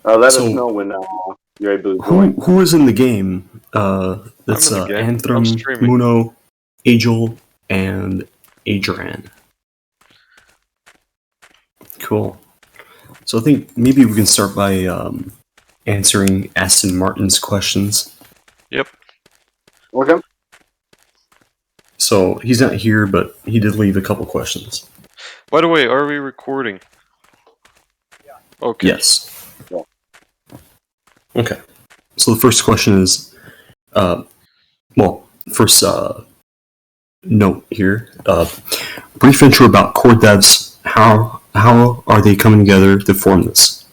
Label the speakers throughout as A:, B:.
A: Let us
B: So
A: know when you're able to
B: who
A: join.
B: who is in the game? That's
C: I'm in the game. I'm
B: Anthem,
C: streaming.
B: Muno, Agel, and Adrian. Cool. So I think maybe we can start by answering Aston Martin's questions.
C: Yep.
A: Okay.
B: So he's not here, but he did leave a couple questions.
C: By the way, are we recording? Okay.
B: Yes.
A: Yeah.
B: Okay. So the first question is, first note here, brief intro about core devs. How are they coming together to form this?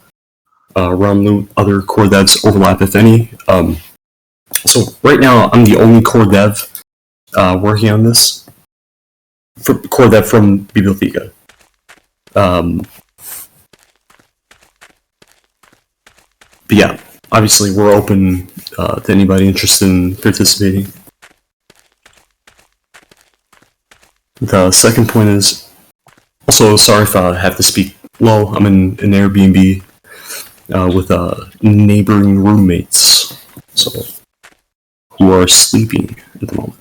B: Realm Loot, other core devs overlap, if any. So right now, I'm the only core dev working on this. For core dev from Bibliotheca. But yeah, obviously we're open to anybody interested in participating. The second point is, also sorry if I have to speak low. I'm in an Airbnb with neighboring roommates, so who are sleeping at the moment.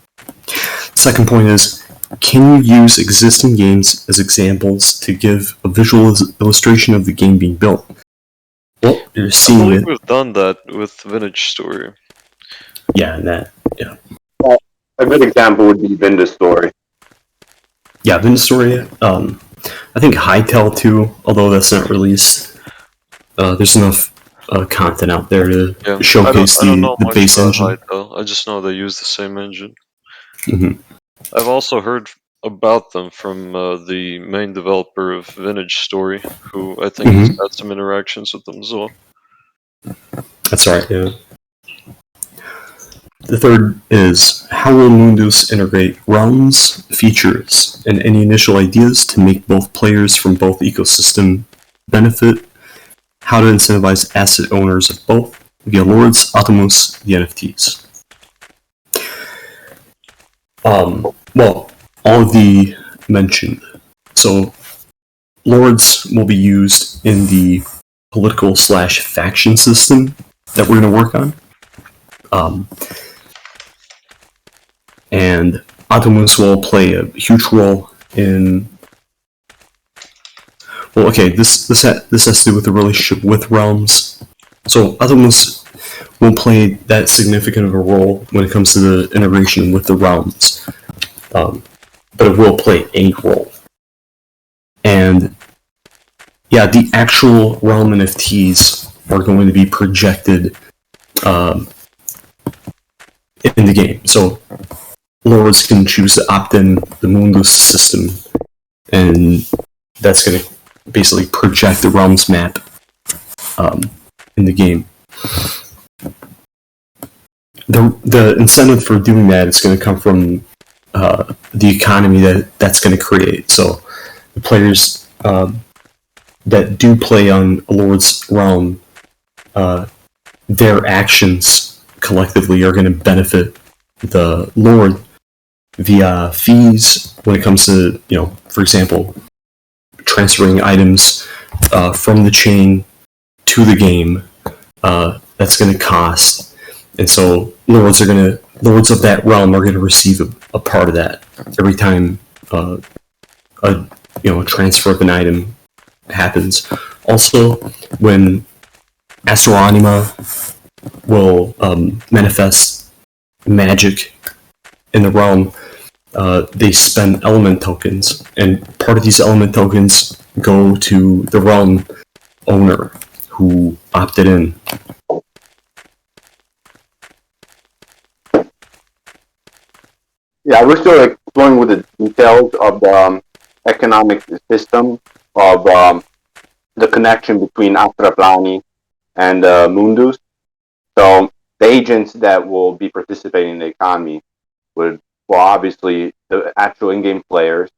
B: Second point is, can you use existing games as examples to give a visual illustration of the game being built? Well, you're seeing it.
C: We've done that with Vintage Story.
B: Yeah, and that. Yeah.
A: A good example would be Vinda Story.
B: Yeah, Vinda Story. I think Hytale too, although that's not released. There's enough content out there to showcase the base engine.
C: I just know they use the same engine.
B: Mm-hmm.
C: I've also heard about them from the main developer of Vintage Story, who I think has had some interactions with them as well.
B: That's right, yeah. The third is, how will Mundus integrate realms, features, and any initial ideas to make both players from both ecosystem benefit? How to incentivize asset owners of both via Lords, Atomus, the NFTs. Well, all of the mentioned. So, Lords will be used in the political/faction system that we're going to work on. And Atomus will play a huge role in. Well, okay, this has to do with the relationship with realms. So Atomus won't play that significant of a role when it comes to the integration with the realms, but it will play a role. And yeah, the actual realm NFTs are going to be projected in the game. So Lords can choose to opt in the Mundus system, and that's going to basically project the realms map in the game. The incentive for doing that is going to come from the economy that's going to create. So the players that do play on a Lord's realm, their actions collectively are going to benefit the Lord via fees when it comes to, for example, transferring items from the chain to the game. That's going to cost, and so lords of that realm are going to receive a part of that every time a transfer of an item happens. Also, when Astral Anima will manifest magic in the realm, they spend element tokens, and part of these element tokens go to the realm owner who opted in.
A: Yeah, we're still exploring with the details of the economic system of the connection between Astraplani and Mundus. So the agents that will be participating in the economy would, well, obviously the actual in-game players.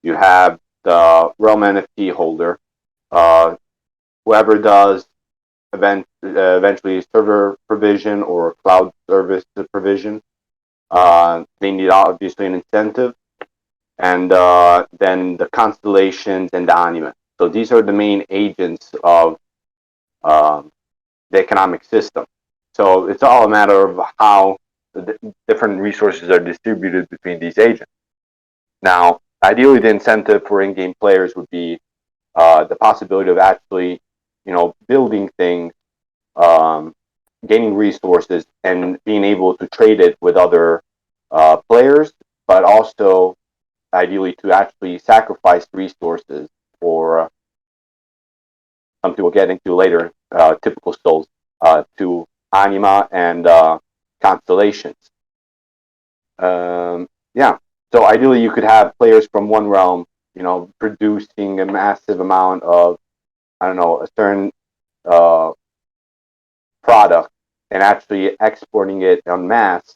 A: You have the Realm NFT holder, whoever does eventually server provision or cloud service provision. They need obviously an incentive, and then the constellations and the anima. So these are the main agents of the economic system. So it's all a matter of how the different resources are distributed between these agents. Now, ideally, the incentive for in-game players would be the possibility of actually, building things, um, gaining resources, and being able to trade it with other players, but also ideally to actually sacrifice resources for something we'll get into later, typical souls, to anima and constellations. Yeah. So ideally, you could have players from one realm, producing a massive amount of, I don't know, a certain uh, product and actually exporting it en masse,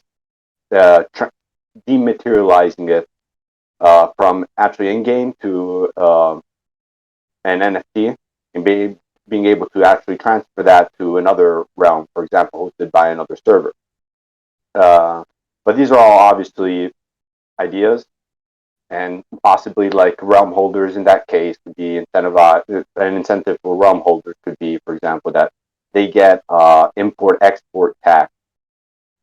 A: dematerializing it from actually in game to an NFT, and being able to actually transfer that to another realm, for example, hosted by another server. But these are all obviously ideas, and possibly like realm holders in that case could be incentivized. An incentive for realm holders could be, for example, that they get import-export tax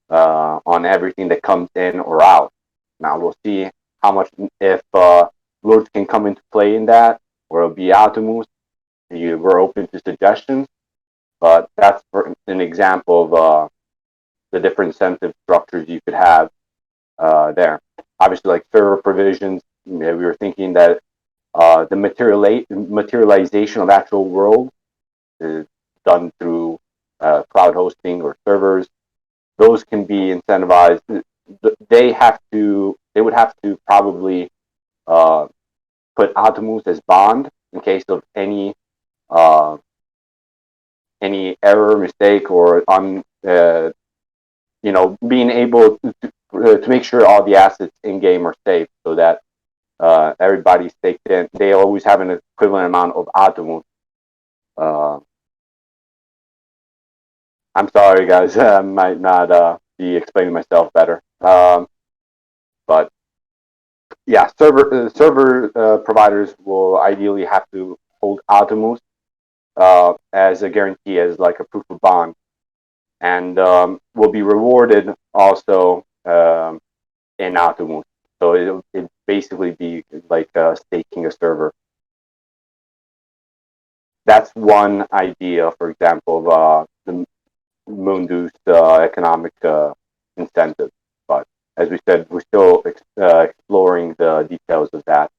A: on everything that comes in or out. Now we'll see how much, if lords can come into play in that, or it'll be Atomus. We're open to suggestions, but that's an example of the different incentive structures you could have there. Obviously, like server provisions, we were thinking that the materialization of actual world is done through cloud hosting or servers. Those can be incentivized. They would have to probably put Atomus as bond in case of uh, any error, mistake, or being able to make sure all the assets in game are safe, so that everybody's staked in. They always have an equivalent amount of Atomus. Uh, I'm sorry, guys. I might not be explaining myself better. But yeah, server providers will ideally have to hold Atomus as a guarantee, as like a proof of bond, and will be rewarded also in Atomus. So it basically be like staking a server. That's one idea, for example, of the Mundus economic incentive. But as we said, we're still exploring the details of that.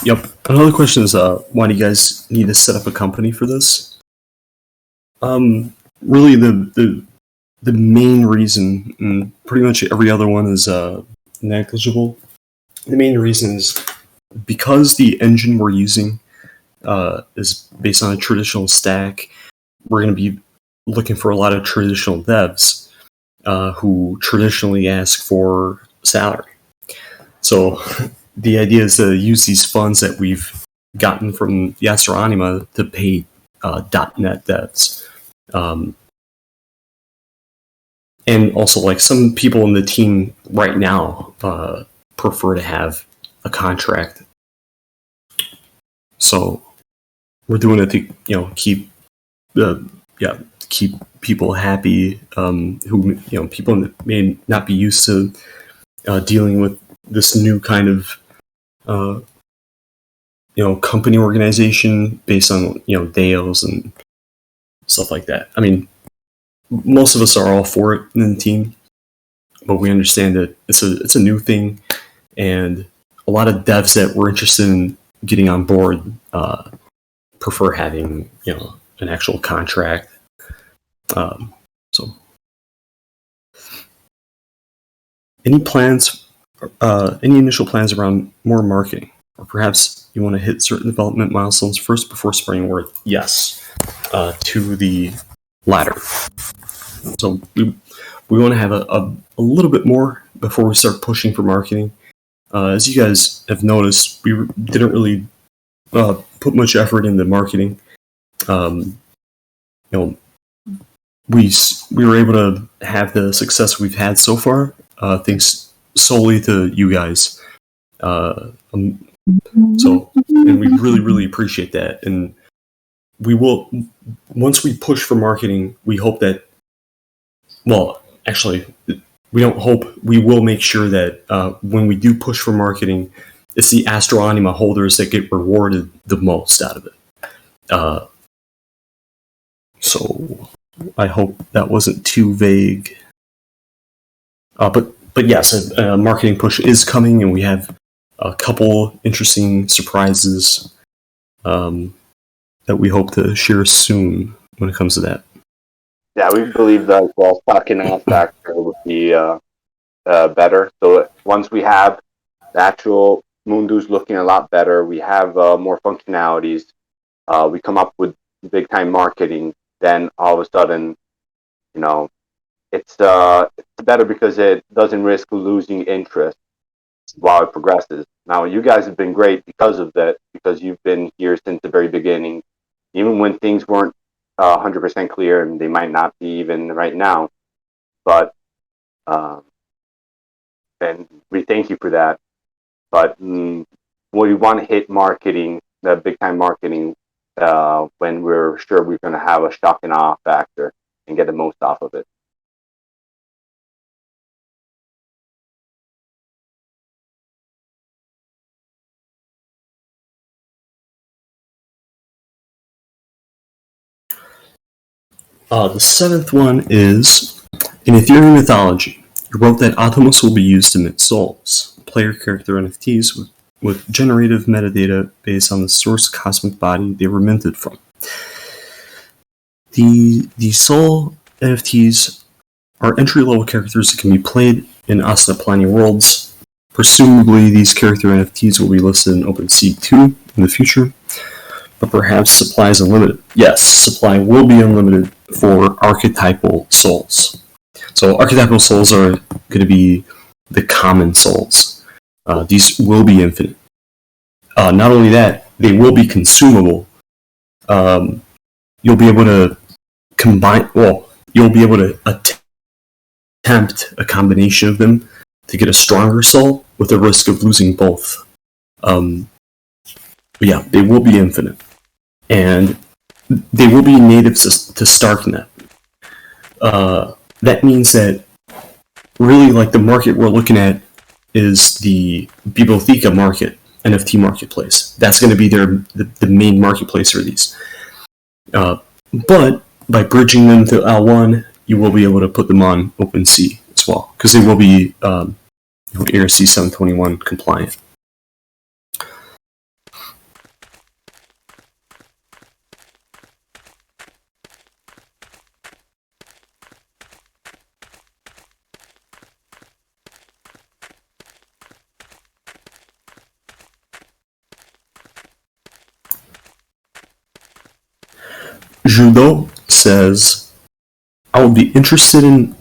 B: Yep. Another question is, why do you guys need to set up a company for this? Really, the main reason, and pretty much every other one is negligible. The main reason is because the engine we're using is based on a traditional stack. We're going to be looking for a lot of traditional devs who traditionally ask for salary. So the idea is to use these funds that we've gotten from Yasser Anima to pay .NET devs. And also, like, some people in the team right now prefer to have a contract. So we're doing it to keep keep people happy, who people may not be used to dealing with this new kind of company organization based on DAOs and stuff like that. I mean, most of us are all for it in the team, but we understand that it's a new thing, and a lot of devs that we're interested in getting on board prefer having an actual contract. So, any plans? Any initial plans around more marketing, or perhaps you want to hit certain development milestones first before spreading word? Yes, to the latter. So we want to have a little bit more before we start pushing for marketing. As you guys have noticed, we didn't really put much effort into marketing. We were able to have the success we've had so far thanks solely to you guys. So, and we really, really appreciate that. And we will, once we push for marketing, we hope that, well, actually, we don't hope, we will make sure that when we do push for marketing, it's the Astro Anima holders that get rewarded the most out of it. So I hope that wasn't too vague. But yes, a marketing push is coming, and we have a couple interesting surprises that we hope to share soon when it comes to that.
A: Yeah, we believe that stocking out factor would be better. So once we have the actual Mundu's looking a lot better, we have more functionalities, we come up with big time marketing, then all of a sudden, it's better because it doesn't risk losing interest while it progresses. Now, you guys have been great because of that, because you've been here since the very beginning, even when things weren't 100% clear, and they might not be even right now. But and we thank you for that. But we want to hit marketing, the big time marketing, when we're sure we're going to have a shock and awe factor and get the most off of it.
B: The seventh one is, in Ethereum mythology, you wrote that Atomos will be used to mint souls, player character NFTs with generative metadata based on the source cosmic body they were minted from. The soul NFTs are entry-level characters that can be played in Astroplani worlds. Presumably, these character NFTs will be listed in OpenSea 2 in the future, but perhaps supply is unlimited. Yes, supply will be unlimited for archetypal souls. So archetypal souls are going to be the common souls. These will be infinite. Not only that, they will be consumable. You'll be able to combine, you'll be able to attempt a combination of them to get a stronger soul with the risk of losing both. But yeah, they will be infinite. And they will be native to StarkNet. That means that really, like, the market we're looking at is the Bibliotheca market, NFT marketplace. That's going to be the main marketplace for these. But by bridging them to L1, you will be able to put them on OpenSea as well, because they will be ERC 721 compliant. Judo says, I would be interested in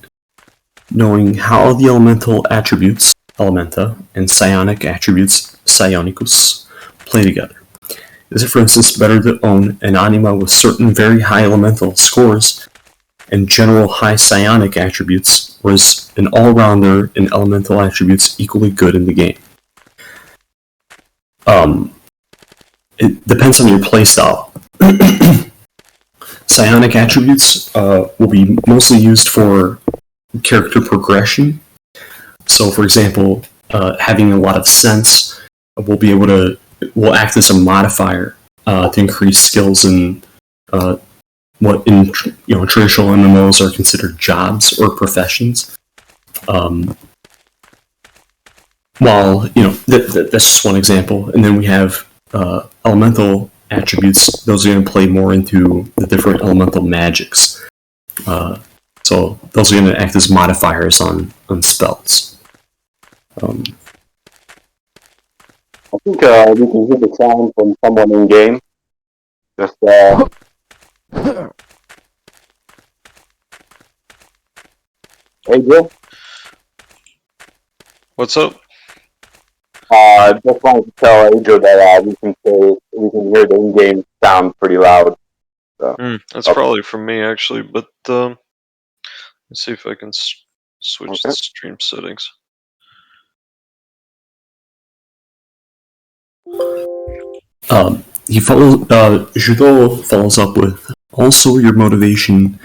B: knowing how the elemental attributes, Elementa, and psionic attributes, Psionicus, play together. Is it, for instance, better to own an anima with certain very high elemental scores and general high psionic attributes, or is an all-rounder in elemental attributes equally good in the game? It depends on your playstyle. Psionic attributes will be mostly used for character progression. So, for example, having a lot of sense will act as a modifier to increase skills in what in traditional MMOs are considered jobs or professions. That's just one example, and then we have elemental attributes. Those are going to play more into the different elemental magics. So those are going to act as modifiers on spells.
A: I think we can hear the sound from someone in game. Just Adriel?
C: What's up?
A: Just wanted to tell Adriel that we can hear the in-game sound pretty loud. So.
C: That's probably from me, actually, but let's see if I can switch
A: Okay.
C: the stream settings.
B: Judo follows up with also your motivation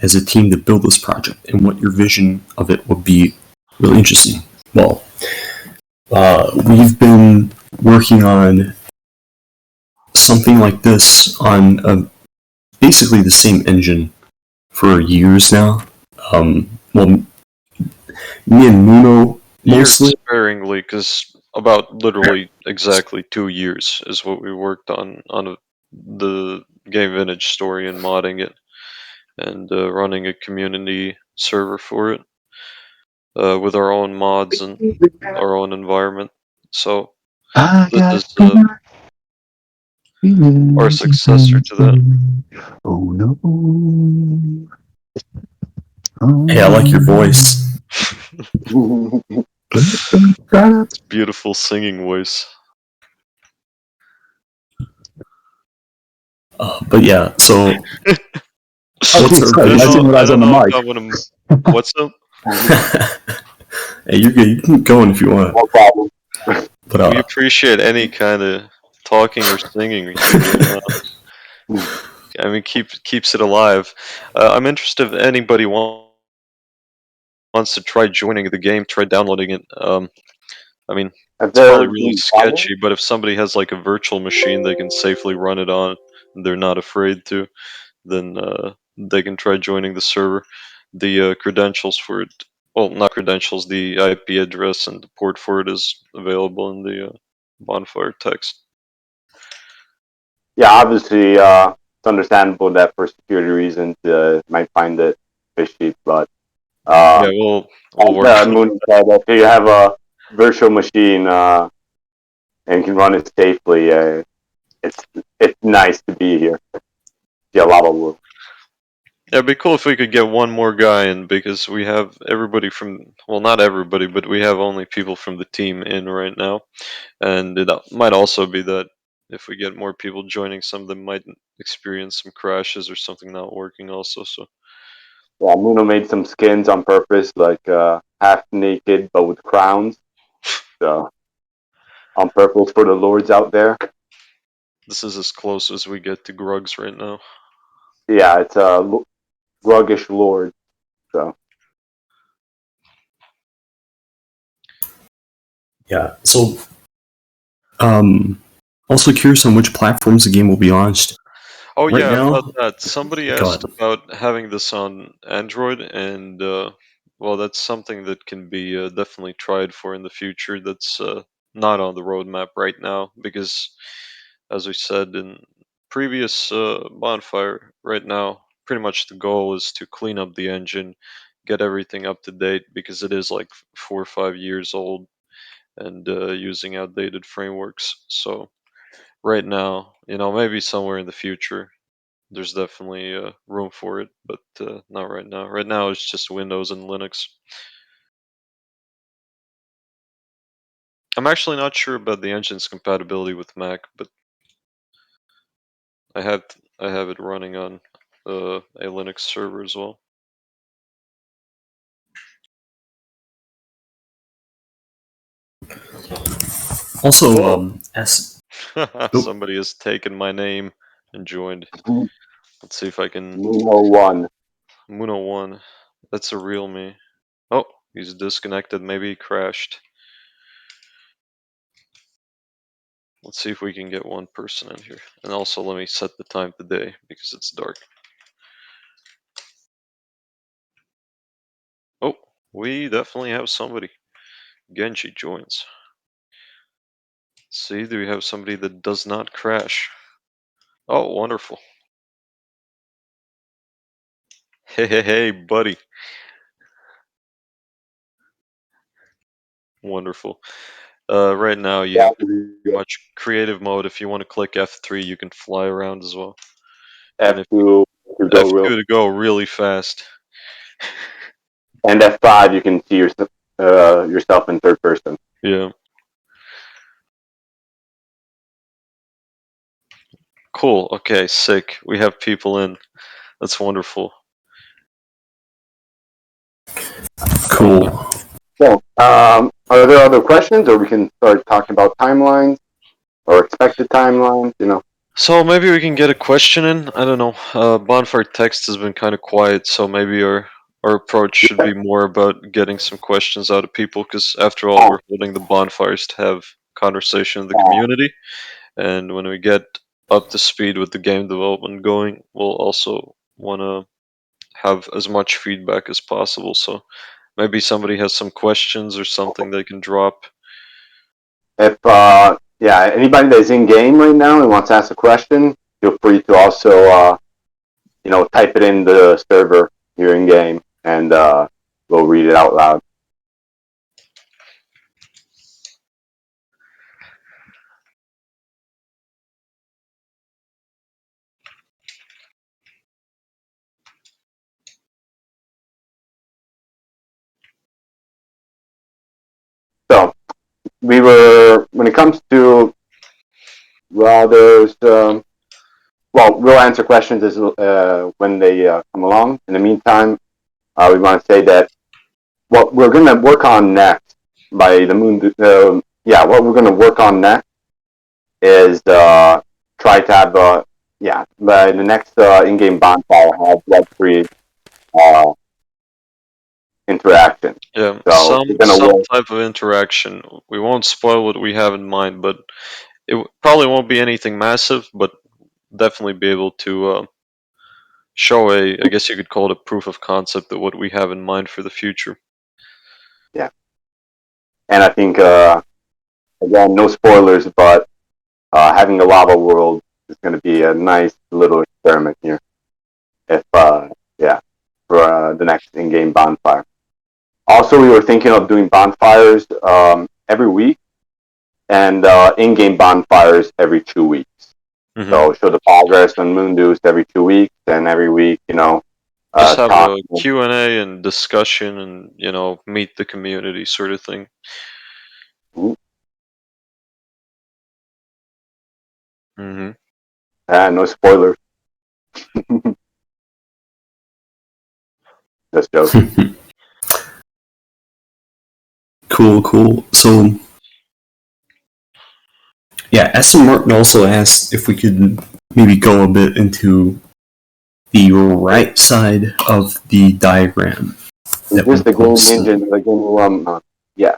B: as a team to build this project and what your vision of it would be. Really interesting. Well, we've been working on something like this on basically the same engine for years now. Well, me and Muno
C: Years
B: mostly.
C: sparingly, because about literally exactly 2 years is what we worked on the game Vintage story and modding it and running a community server for it with our own mods and our own environment. So
A: I
C: this
A: got
C: is our
A: feelings
C: successor to that.
A: Oh no.
B: Hey, I like your voice.
C: It's beautiful singing voice.
B: But yeah, so what's our
D: Sorry, I
B: vision?
D: didn't realize
C: I
D: on
C: don't
D: the
C: know if
D: mic.
C: I want to. What's up?
B: Hey, you're good. You can go in if you want.
A: No problem.
B: But
C: We appreciate any kind of talking or singing you can do. I mean, keeps it alive. I'm interested if anybody wants to try joining the game, try downloading it. I mean,
A: Is
C: it's probably
A: there
C: really
A: any problem?
C: sketchy, but if somebody has like a virtual machine they can safely run it on, and they're not afraid to, then they can try joining the server. The credentials for it, well, not credentials, the IP address and the port for it is available in the Bonfire text.
A: Yeah, obviously, it's understandable that for security reasons, might find it fishy, but
C: Yeah, we'll
A: as
C: work on
A: Moon said, if you have a virtual machine and can run it safely, it's it's nice to be here. See a lot of work.
C: Yeah, it'd be cool if we could get one more guy in because we have everybody from, well, not everybody, but we have only people from the team in right now. And it might also be that if we get more people joining, some of them might experience some crashes or something not working also. So,
A: Yeah, Muno made some skins on purpose, like half naked but with crowns. So on purpose for the lords out there.
C: this is as close as we get to Grugs right now.
A: Yeah, it's a ruggish lord. So
B: yeah, so also curious on which platforms the game will be launched.
C: Oh,
B: Right
C: yeah, about
B: now,
C: that. Somebody
B: go
C: asked
B: ahead.
C: about having this on Android, and well, that's something that can be definitely tried for in the future. That's not on the roadmap right now because, as we said in previous Bonfire, right now, pretty much the goal is to clean up the engine, get everything up to date because it is like 4 or 5 years old and using outdated frameworks. So right now, maybe somewhere in the future there's definitely room for it, but not right now. Right now, it's just Windows and Linux. I'm actually not sure about the engine's compatibility with Mac, but I have I have it running on a Linux server as well.
B: Also,
A: cool.
B: oh,
C: Somebody has taken my name and joined. Let's see if I can.
A: Muno one.
C: Muno one. That's a real me. Oh, he's disconnected. Maybe he crashed. Let's see if we can get one person in here. And also, let me set the time today because it's dark. Oh, we definitely have somebody. Genji joins. See, do we have somebody that does not crash? Oh, wonderful. Hey, hey, hey, buddy. Wonderful. Right now, you
A: Yeah,
C: have pretty much creative mode. If you want to click F3, you can fly around as well. And if
A: F2 to go real,
C: F2 to go really fast.
A: and F5 you can see yourself in third person.
C: Yeah. Cool. Okay, sick. We have people in. That's wonderful.
B: Cool.
A: So, are there other questions, or we can start talking about timelines or expected timelines?
C: So maybe we can get a question in. I don't know. Bonfire text has been kind of quiet, so maybe our approach should be more about getting some questions out of people. Because after all, we're holding the bonfires to have conversation in the community, and when we get up to speed with the game development going, we'll also want to have as much feedback as possible. So maybe somebody has some questions or something they can drop.
A: If anybody that's in game right now and wants to ask a question, feel free to also type it in the server here in game, and we'll read it out loud. So when it comes to, there's we'll answer questions as when they come along. In the meantime, we want to say that what we're going to work on next by the moon. What we're going to work on next is try to have by the next in-game bonfire have Web3 uh, interaction.
C: Yeah,
A: So
C: some type of interaction. We won't spoil what we have in mind, but it probably won't be anything massive, but definitely be able to show I guess you could call it a proof of concept of what we have in mind for the future.
A: Yeah, and I think again, no spoilers, but having a lava world is going to be a nice little experiment here. If for the next in-game bonfire. Also, we were thinking of doing bonfires every week and in-game bonfires every 2 weeks.
C: Mm-hmm.
A: So show the progress on Moonduce every 2 weeks, and every week,
C: just have a Q&A and discussion, and meet the community sort of thing. Mm-hmm.
A: No spoilers. Just joking.
B: Cool. So, yeah, Aston Martin also asked if we could maybe go a bit into the right side of the diagram.
A: Is this the game engine? The game yeah.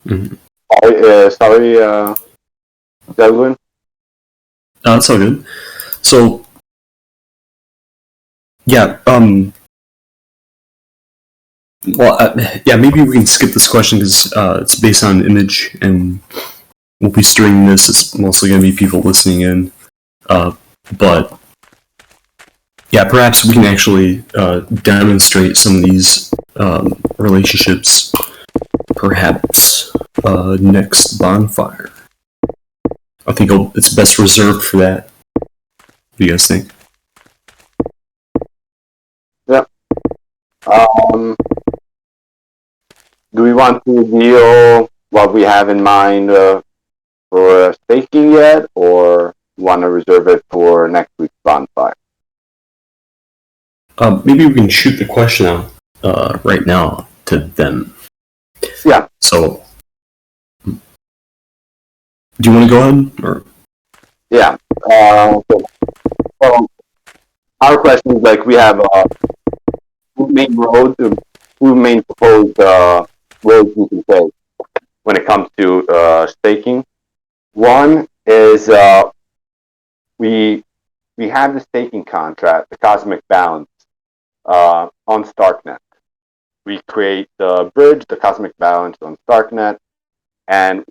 B: Mm-hmm.
A: Sorry, Delvin.
B: No, that's all good. So, yeah, maybe we can skip this question because it's based on image, and we'll be streaming this. It's mostly going to be people listening in. But, yeah, perhaps we can actually demonstrate some of these relationships, perhaps next bonfire. I think it's best reserved for that. What do you guys think?
A: Yeah. Do we want to reveal what we have in mind for staking yet, or want to reserve it for next week's bonfire?
B: Maybe we can shoot the question out right now to them.
A: Yeah.
B: So, do you want to go ahead? Or?
A: Yeah. So our question is we have two main roads, two main proposed roads we can take when it comes to staking. One is we have the staking contract, the cosmic balance, on Starknet. We create the bridge, the cosmic balance on Starknet, and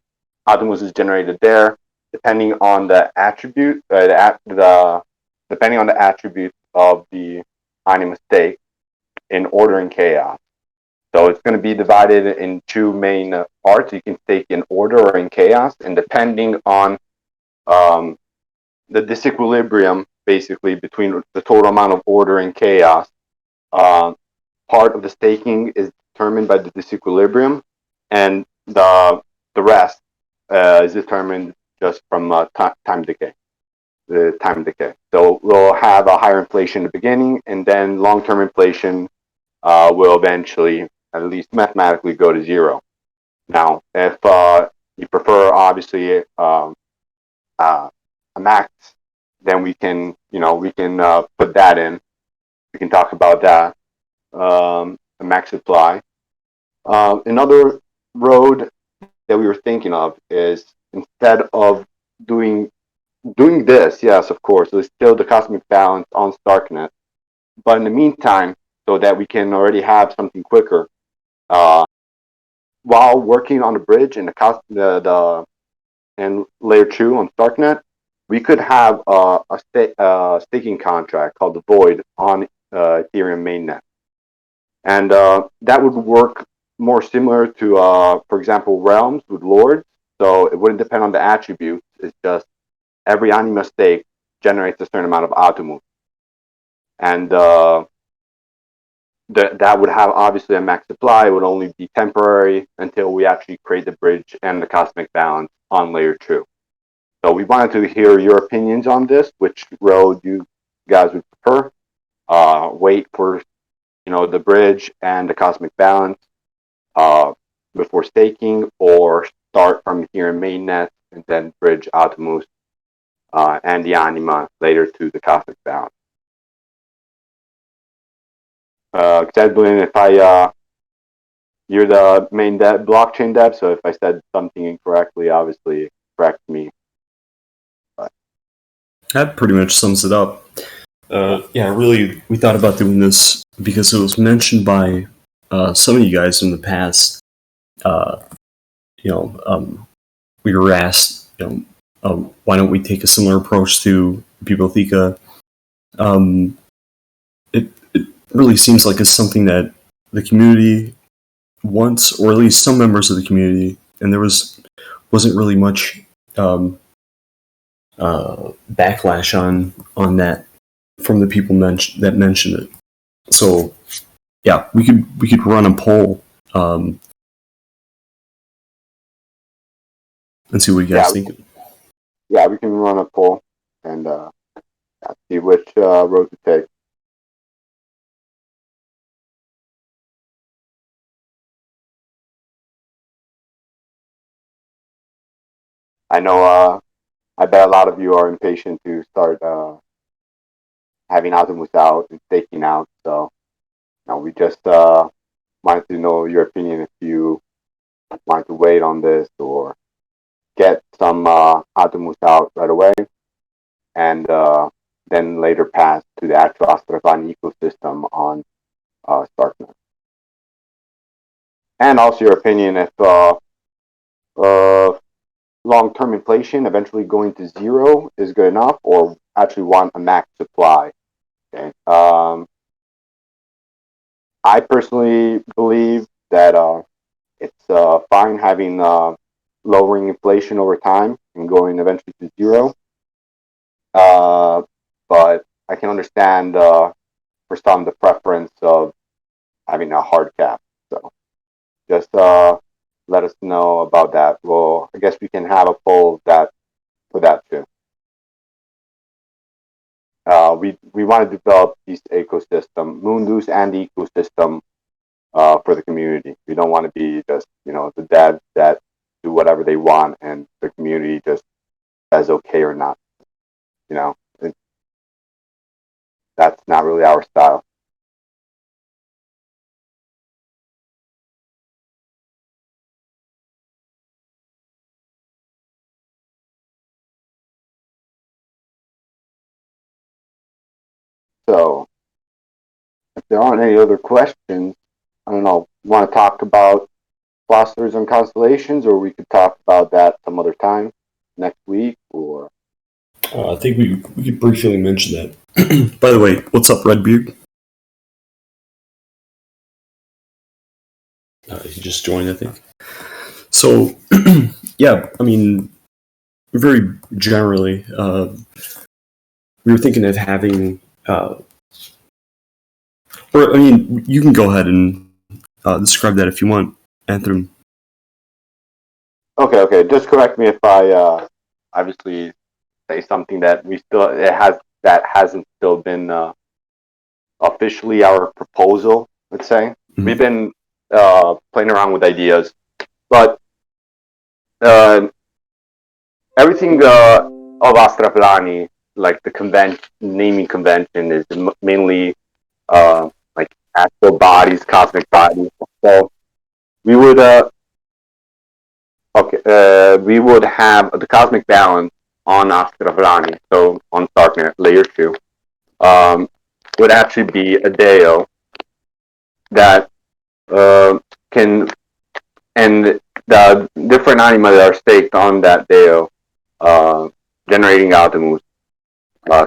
A: Optimus is generated there, depending on the attribute, depending on the attributes of the Anima stake in order and chaos. So it's going to be divided in two main parts. You can stake in order or in chaos, and depending on the disequilibrium, basically between the total amount of order and chaos, part of the staking is determined by the disequilibrium, and the rest is determined just from time decay. The time decay. So we'll have a higher inflation in the beginning, and then long-term inflation will eventually, at least mathematically, go to zero. Now, if you prefer, obviously, a max, then we can put that in. We can talk about that. The max supply. Another road that we were thinking of is instead of doing doing this, yes, of course, there's still the cosmic balance on Starknet. But in the meantime, so that we can already have something quicker, uh, while working on the bridge and the and layer two on Starknet, we could have staking contract called the Void on Ethereum mainnet, and that would work more similar to, for example, realms with lords. So it wouldn't depend on the attributes. It's just every anima stake generates a certain amount of atomu, and that would have obviously a max supply. It would only be temporary until we actually create the bridge and the cosmic balance on layer two. So we wanted to hear your opinions on this. Which road you guys would prefer? Wait for the bridge and the cosmic balance uh, before staking, or start from here in mainnet and then bridge Atomus and the Anima later to the cosmic balance. Xedlin, if you're the main blockchain dev, so if I said something incorrectly, obviously correct me. But
B: That pretty much sums it up. Yeah, really, we thought about doing this because it was mentioned by some of you guys in the past. Uh, we were asked, why don't we take a similar approach to Bibliotheca? It really seems like it's something that the community wants, or at least some members of the community, and there wasn't really much backlash on that from the people that mentioned it. So yeah, we could run a poll and see what you guys think.
A: Yeah, we can run a poll and see which road to take. I know. I bet a lot of you are impatient to start having Azimuth out and staking out. So, we just wanted to know your opinion if you wanted to wait on this or get some Azimuth out right away, and then later pass to the actual Astravani ecosystem on Starknet. And also your opinion if uh, long-term inflation eventually going to zero is good enough, or actually want a max supply. Okay. I personally believe that it's fine having lowering inflation over time and going eventually to zero. But I can understand for some the preference of having a hard cap. So just let us know about that. Well, I guess we can have a poll that for that too. We want to develop this ecosystem, Moonloose and the ecosystem for the community. We don't want to be just the devs that do whatever they want and the community just says okay or not. You know, that's not really our style. So if there aren't any other questions, I don't know. Want to talk about clusters and constellations, or we could talk about that some other time next week, or
B: I think we could briefly mention that. By the way, what's up, Redbeard? He just joined, I think. So, yeah, I mean, very generally, we were thinking of having, or I mean, you can go ahead and describe that if you want, Anthony.
A: okay. Just correct me if I obviously say something that that hasn't still been officially our proposal. let's say.
B: Mhm.
A: We've been playing around with ideas, but everything of Astraplani, like the naming convention, is mainly like astral bodies, cosmic bodies. So we would we would have the cosmic balance on Astraplani, so on Starknet layer 2, um, would actually be a Deo that can, and the different anima that are staked on that Deo, uh, generating Atomus,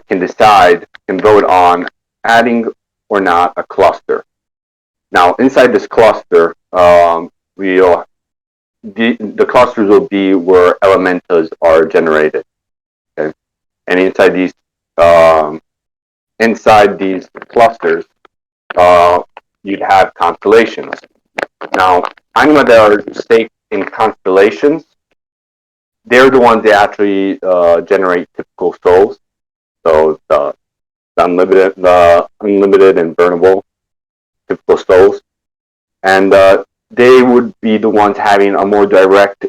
A: can vote on adding or not a cluster. Now, inside this cluster, we'll the clusters will be where elementas are generated. Okay, and um, inside these clusters, uh, you'd have constellations. Now, anima that are staked in constellations, they're the ones that actually generate typical souls. So the unlimited and burnable typical souls, and they would be the ones having a more direct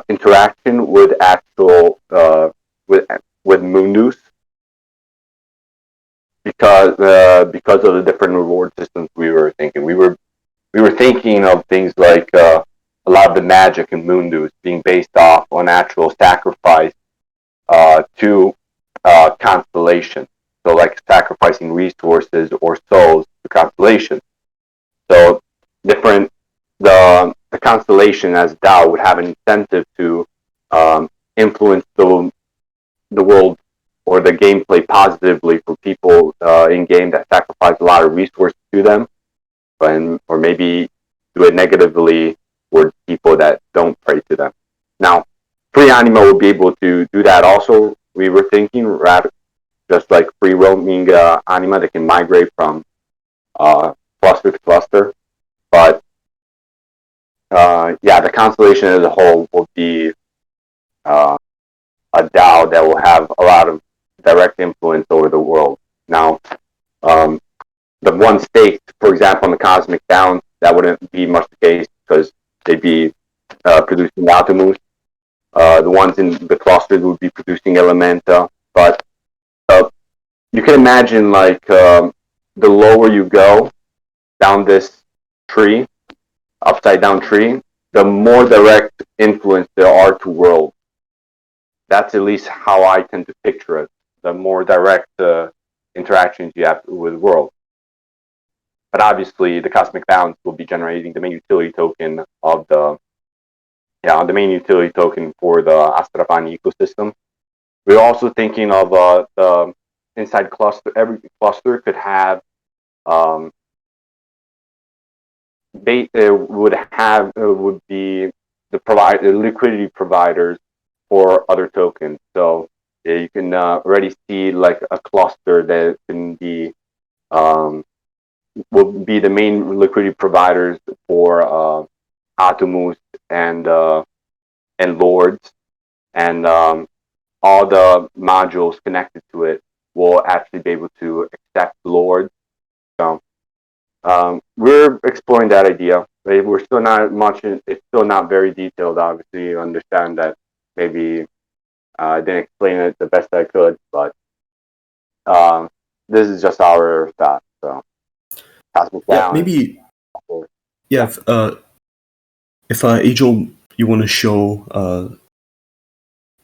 A: interaction with actual with Mundus, because of the different reward systems we were thinking. We were thinking of things like a lot of the magic in Mundus being based off on actual sacrifice to constellation. So like sacrificing resources or souls to constellation. So different the constellation as DAO would have an incentive to influence the world or the gameplay positively for people in game that sacrifice a lot of resources to them, or maybe do it negatively for people that don't pray to them. Now, free anima will be able to do that also. We were thinking, rather just like free roaming anima that can migrate from cluster to cluster. But yeah, the constellation as a whole will be uh, a DAO that will have a lot of direct influence over the world. Now, um, the one staked, for example, in the cosmic balance, that wouldn't be much the case because they'd be producing atomus. The ones in the clusters would be producing elementa. But uh, you can imagine, like, the lower you go down this tree, upside down tree, the more direct influence there are to worlds. That's at least how I tend to picture it. The more direct interactions you have with the world. But obviously, the cosmic balance will be generating the main utility token the main utility token for the Astrafani ecosystem. We're also thinking of the inside cluster. Every cluster could have they would be the liquidity providers for other tokens. So you can already see like a cluster that can be will be the main liquidity providers for Atomus and Lords, and all the modules connected to it will actually be able to accept Lords. So we're exploring that idea. We're still not much. It's still not very detailed. Obviously, you understand that maybe I didn't explain it the best I could, but um, this is just our thought. So cosmic
B: Yeah,
A: balance.
B: maybe. Yeah, if Angel, you want to show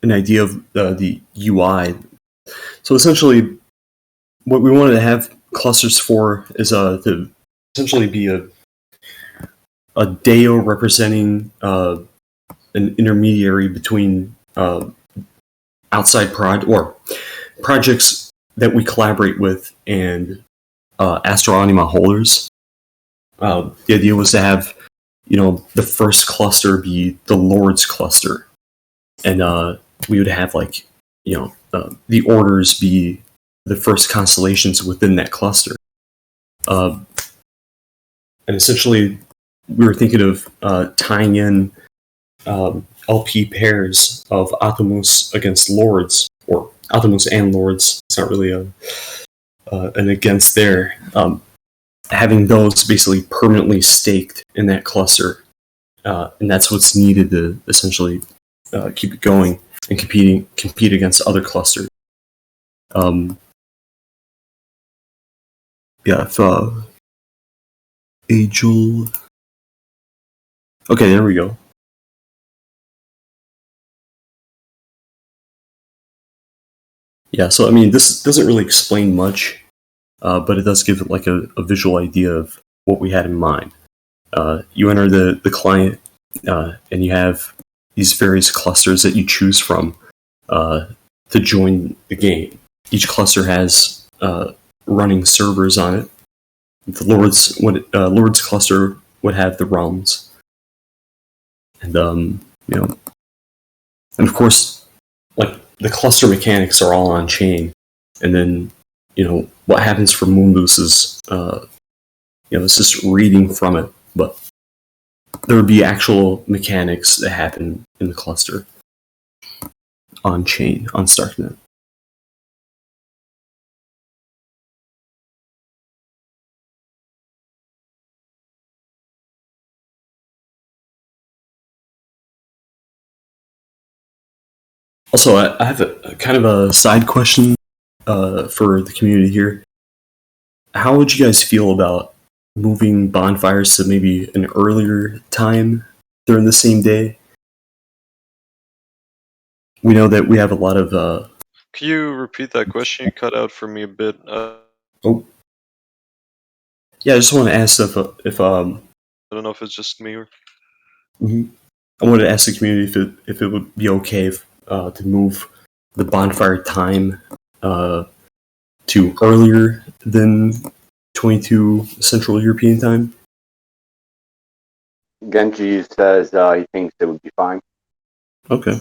B: an idea of the UI. So essentially, what we wanted to have clusters for is to essentially be a Deo representing an intermediary between outside projects that we collaborate with and Astro Anima holders. The idea was to have, the first cluster be the Lord's cluster, and we would have the orders be the first constellations within that cluster. And essentially, we were thinking of tying in LP pairs of Atomus against Lords, or Atomus and Lords. It's not really an against there. having those basically permanently staked in that cluster, and that's what's needed to essentially keep it going and compete against other clusters. If Agel. Okay, there we go. Yeah, so I mean, this doesn't really explain much, but it does give it like a visual idea of what we had in mind. You enter the client, and you have these various clusters that you choose from to join the game. Each cluster has running servers on it. The Lord's cluster would have the realms, and and of course, like the cluster mechanics are all on chain, and then what happens for Moonboost is it's just reading from it, but there would be actual mechanics that happen in the cluster on chain on Starknet. Also, I have a kind of a side question for the community here. How would you guys feel about moving bonfires to maybe an earlier time during the same day? We know that we have a lot of.
C: Can you repeat that question? You cut out for me a bit.
B: Oh, yeah. I just want to ask if
C: I don't know if it's just me or.
B: I wanted to ask the community if it would be okay to move the bonfire time to earlier than 22 Central European time.
A: Genji says he thinks it would be fine.
B: Okay.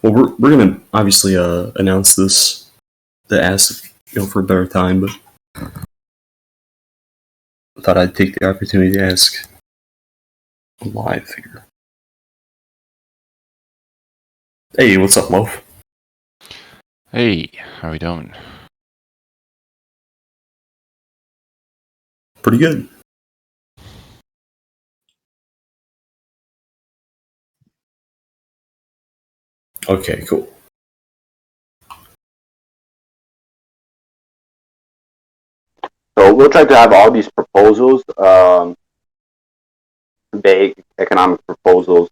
B: Well, we're gonna obviously announce this to ask for a better time, but I thought I'd take the opportunity to ask live here. Hey, what's up, Loaf?
D: Hey, how we doing?
B: Pretty good. Okay, cool.
A: So we'll try to have all these proposals, vague economic proposals,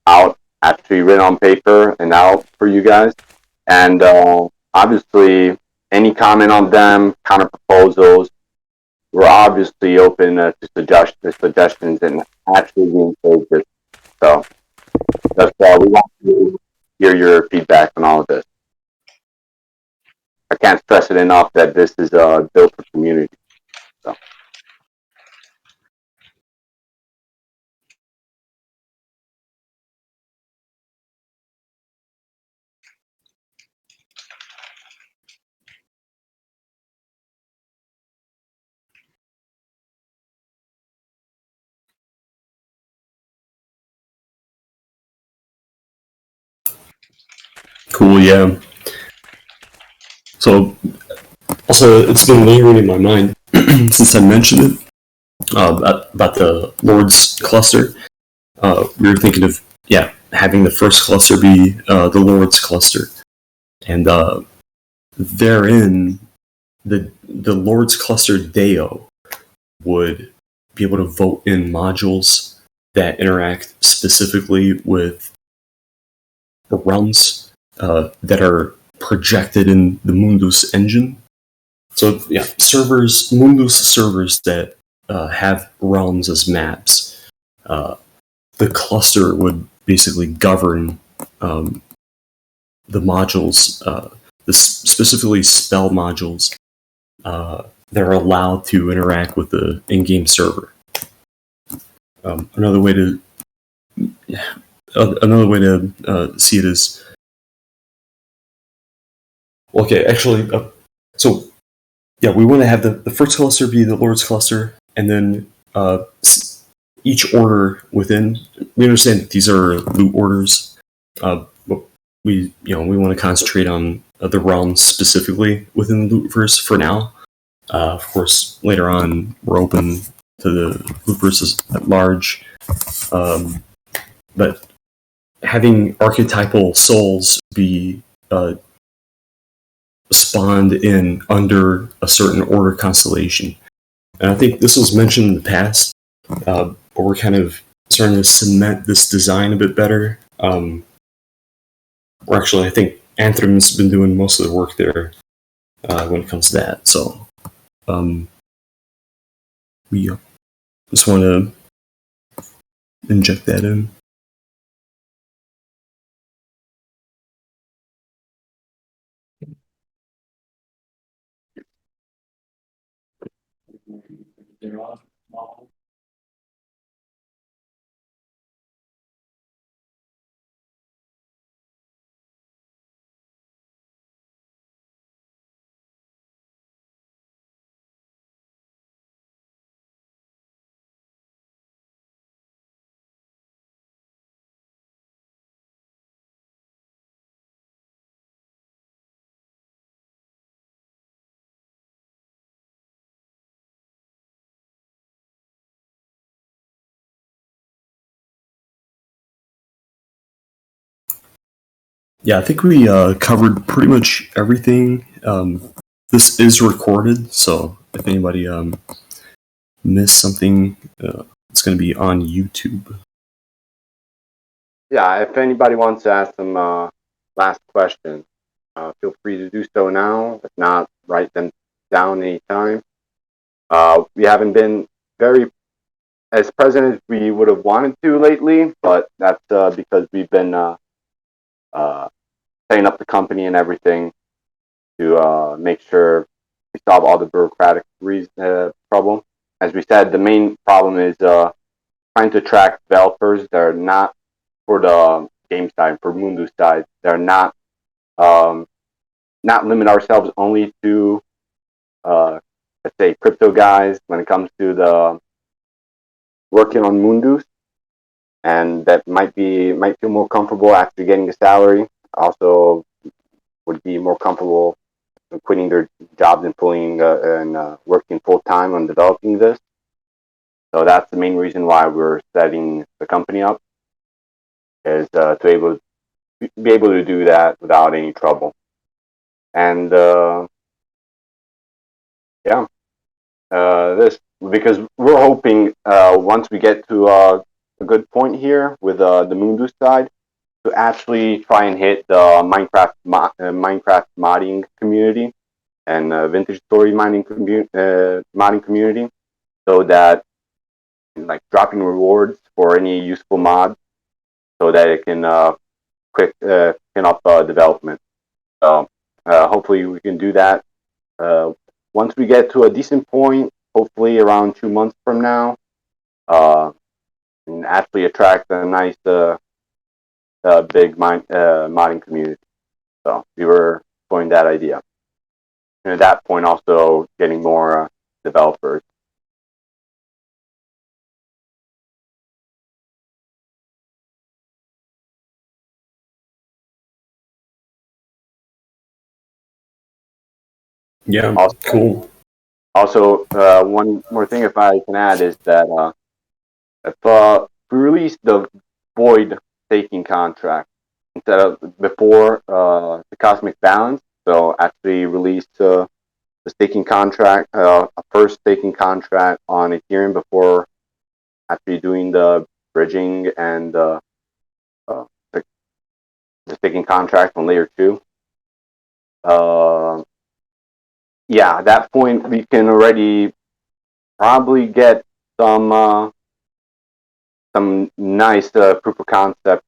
A: out, actually written on paper and out for you guys. And obviously, any comment on them, counter proposals, we're obviously open to suggestions and actually reinforce this. So that's we want to hear your feedback on all of this. I can't stress it enough that this is built for community. So.
B: Cool, yeah. So, also, it's been lingering in my mind since I mentioned it about the Lord's cluster. We were thinking of having the first cluster be the Lord's cluster, and therein the Lord's cluster Deo would be able to vote in modules that interact specifically with the realms that are projected in the Mundus engine. So Mundus servers that have realms as maps. The cluster would basically govern the modules, specifically spell modules that are allowed to interact with the in-game server. Another way to see it is actually. So we want to have the first cluster be the Lord's cluster, and then each order within. We understand that these are loot orders, but we want to concentrate on the realms specifically within the loot verse for now. Of course, later on, we're open to the groupers at large. But having archetypal souls be spawned in under a certain order constellation. And I think this was mentioned in the past, but we're kind of starting to cement this design a bit better. Or actually, I think Anthem's been doing most of the work there when it comes to that. So we just want to inject that in. Yeah, I think we covered pretty much everything. This is recorded, so if anybody missed something, it's going to be on YouTube.
A: Yeah, if anybody wants to ask some last questions, feel free to do so now. If not, write them down anytime. We haven't been very as present as we would have wanted to lately, but that's because we've been setting up the company and everything to make sure we solve all the bureaucratic problem. As we said, the main problem is trying to attract developers that are not for the game side, for Mundu side. They're not limit ourselves only to let's say crypto guys when it comes to the working on Mundus, and that might feel more comfortable after getting a salary. Also, would be more comfortable quitting their jobs and working full time on developing this. So that's the main reason why we're setting the company up, is to be able to do that without any trouble. And yeah, this because we're hoping once we get to a good point here with the Mundus side, to actually try and hit the Minecraft modding community and vintage story modding community, so that like dropping rewards for any useful mod, so that it can quick can up development. So hopefully we can do that once we get to a decent point. Hopefully around 2 months from now, and actually attract a nice big modding community. So we were exploring that idea, and at that point also getting more developers.
B: Yeah,
A: Also,
B: cool.
A: One more thing, if I can add, is that if we release the void staking contract instead of before the cosmic balance, so actually release the staking contract, a first staking contract on Ethereum before actually doing the bridging and uh, the, the staking contract on layer two. Uh, yeah, at that point we can already probably get some nice proof of concept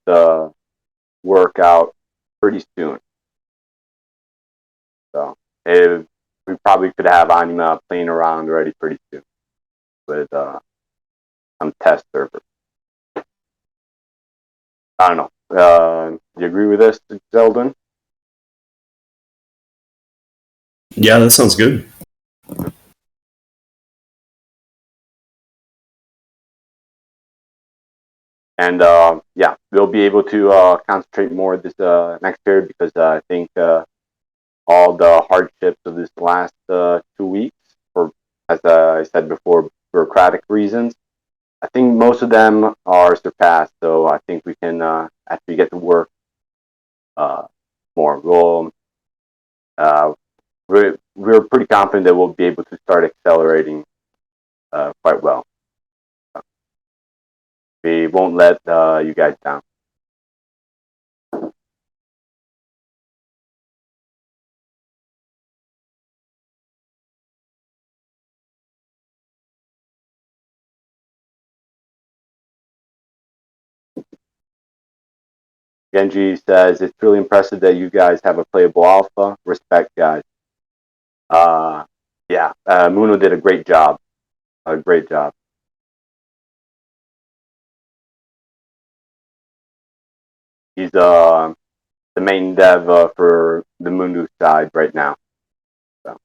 A: work out pretty soon. So we probably could have Anima playing around already pretty soon with some test servers. I don't know. Do you agree with this, Zeldin?
B: Yeah, that sounds good.
A: And yeah, we'll be able to concentrate more this next period, because I think all the hardships of this last 2 weeks as I said before, bureaucratic reasons. I think most of them are surpassed, so I think we can actually get to work uh, more. Uh, we're pretty confident that we'll be able to start accelerating quite well. We won't let you guys down. Genji says it's really impressive that you guys have a playable alpha. Respect, guys. Uh, yeah, Muno did a great job. A great job. He's the main dev for the Mundu side right now. So.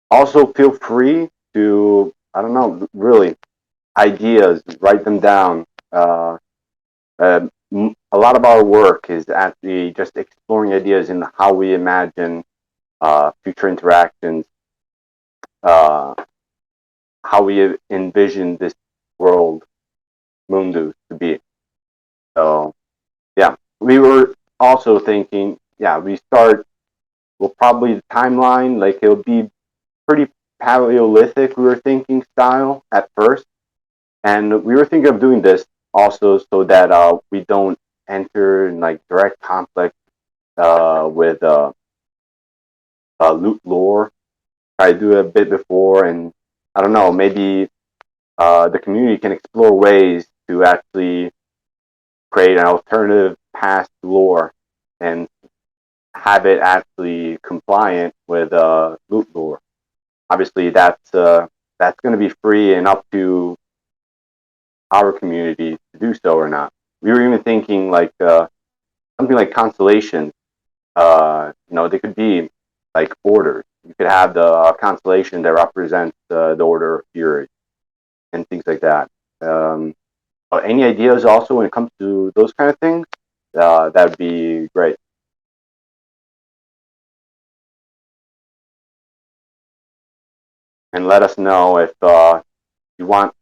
A: Also, feel free to, I don't know, really, ideas, write them down. A lot of our work is actually just exploring ideas in how we imagine future interactions, uh, how we envision this world, Mundu, to be. So, yeah, we were also thinking, yeah, well, probably the timeline, like it'll be pretty Paleolithic, we were thinking, style at first. And we were thinking of doing this also so that we don't enter in like direct conflict with loot lore. Try to do it a bit before, and I don't know, maybe the community can explore ways to actually create an alternative past lore and have it actually compliant with loot lore. Obviously, that's going to be free and up to our community to do so or not. We were even thinking like something like constellations. They could be like orders. You could have the constellation that represents the order of Fury and things like that. Any ideas also when it comes to those kind of things? That'd be great. And let us know if you want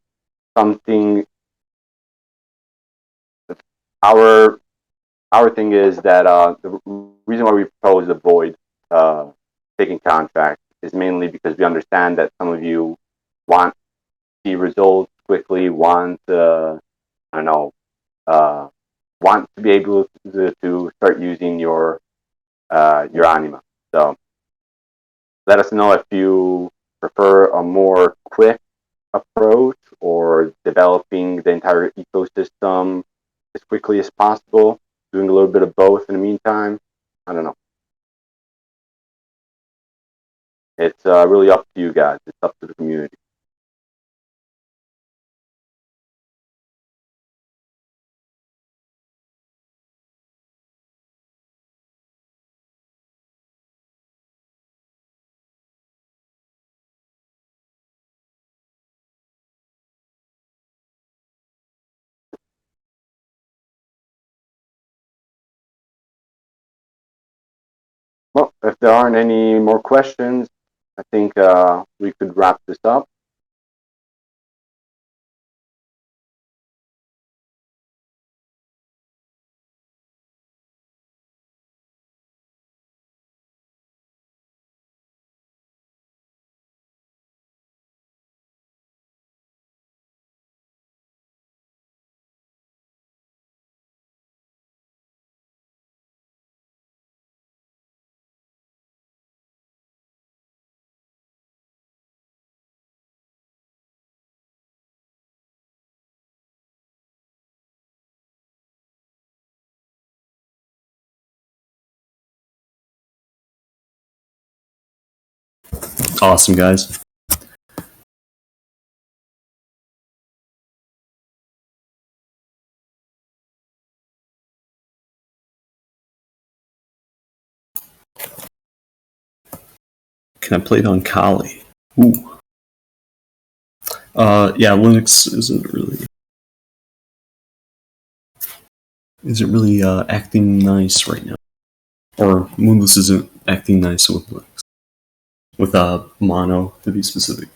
A: something. Our our thing is that the reason why we propose the void taking contract is mainly because we understand that some of you want the results quickly, want I don't know, want to be able to start using your anima. So let us know if you prefer a more quick approach or developing the entire ecosystem as quickly as possible, doing a little bit of both in the meantime. I don't know. It's really up to you guys. It's up to the community. Well, if there aren't any more questions, I think we could wrap this up.
B: Awesome, guys. Can I play it on Kali? Ooh. Yeah, Linux isn't really isn't really acting nice right now. Or Moonless isn't acting nice with Linux. With mono, to be specific.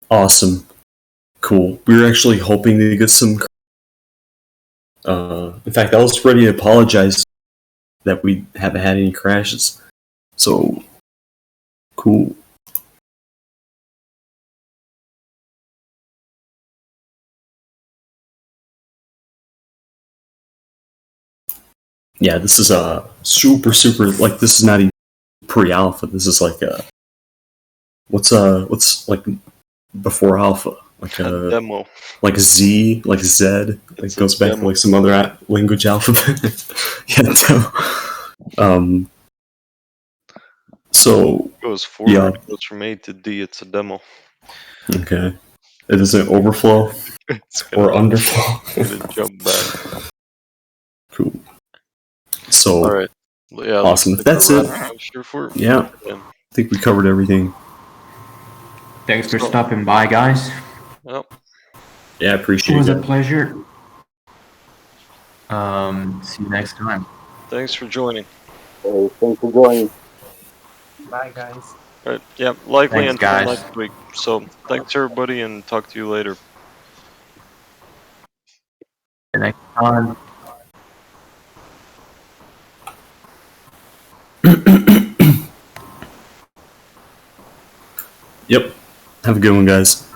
B: Awesome. Cool. We were actually hoping to get some. In fact, I was ready to apologize that we haven't had any crashes. So, cool. Yeah, this is super, like, this is not even pre-alpha. This is like what's like before alpha? Like a
C: demo.
B: Like Z, like Z. It goes back to like some other language alphabet. Yeah. So
C: It goes forward.
B: Yeah.
C: It goes from A to D. It's a demo.
B: Okay. It doesn't overflow or underflow.
C: It's gonna jump back.
B: Cool. So
C: all right. Yeah.
B: Awesome. If that's it. Yeah. I think we covered everything.
E: Thanks for stopping by, guys.
C: Yep.
B: Yeah, I appreciate
E: It
B: it.
E: was a pleasure. See you next time.
C: Thanks for joining.
A: So thanks for joining.
F: Bye, guys.
C: All right. Yeah. Likely
E: Thanks,
C: until
E: guys.
C: next week. So thanks everybody, and talk to you later.
E: The next time.
B: Yep. Have a good one, guys.